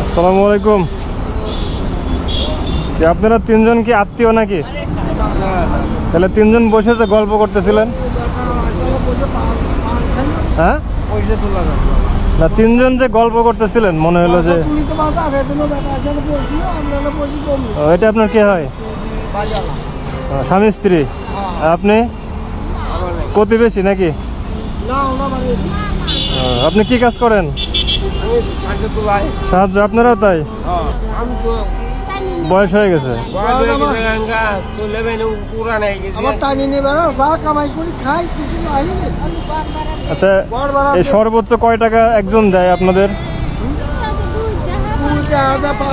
আসসালামু আলাইকুম। কি আপনারা তিনজন কি আত্মীয় নাকি? তাহলে তিনজন বসে যে গল্প করতেছিলেন? হ্যাঁ, না তিনজন যে গল্প করতেছিলেন মনে হলো যে এটা আপনার কি হয়? স্বামী স্ত্রী? আপনি প্রতিবেশী নাকি? আপনি কি কাজ করেন? সাহায্য আপনারা? তাই বয়স হয়ে গেছে? আচ্ছা, এই সর্বোচ্চ কয় টাকা একজন দেয় আপনাদের?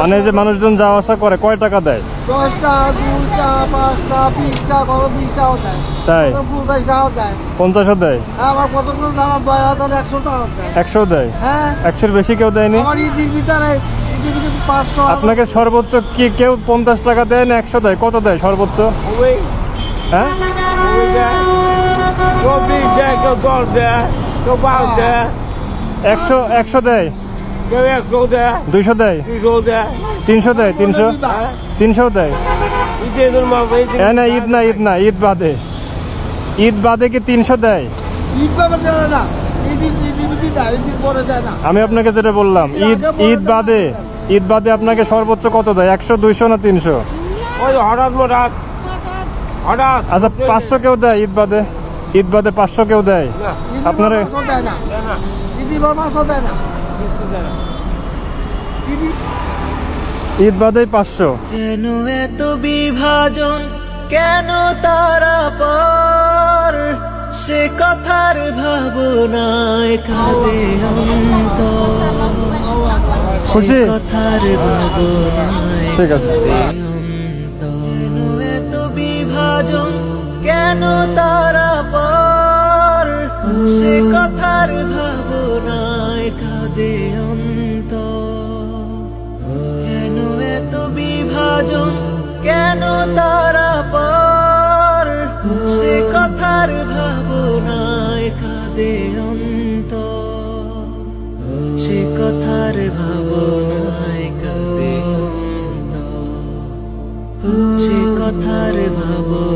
মানে যে মানুষজন যাওয়া আসা করে কয় টাকা দেয়? 10 টাকা, 2 টাকা, 5 টাকা, 20 টাকা, 20 টাকাও দেয়। তাই 50 টাকাও দেয়। 50ও দেয়? আমার কতগুলো দাম 100 টাকা দেয়। 100 দেয়? হ্যাঁ, 100-এর বেশি কেউ দেয়নি? আমার ঈদের ভিতরে 500। আপনাকে সর্বোচ্চ কি কেউ 50 টাকা দেয় না 100 দেয়? কত দেয় সর্বোচ্চ? হ্যাঁ, 100 দেয়, 200 দেয়, 300 দেয়, 300 দেয়? না ঈদ না, ঈদ না, ঈদ বাদে, ঈদ বাদে কি 300 দেয়? ঈদ বাবা দেয় না, ঈদ দেয়, ঈদ পরে দেয় না। আমি আপনাকে যেটা বললাম ঈদ, ঈদ বাদে, ঈদ বাদে আপনাকে সর্বোচ্চ কত দেয়? 100, 200 না 300? আচ্ছা 500 কেউ দেয় ঈদ বাদে? ঈদ বাদে 500 কেউ দেয় আপনারা? দেয় না, ঈদ দেয় না, ঈদ বাদে 500? কেন এত বিভাজন, কেন তারা পর, সে কথার ভাবনায় কাঁদে অন্তর। খুশি? কথার ভাবনায় ঠিক আছে। কেন এত বিভাজন, কেন তারা পর, সে কথার ভাবনায় কাঁদে অন্তর। কেন এত বিভাজন, কেন তারা পর, সে কথার ভাবনায় কাঁদে অন্তর। সে কথার ভাবনায় কাঁদে অন্তর। সে কথার ভাবনায়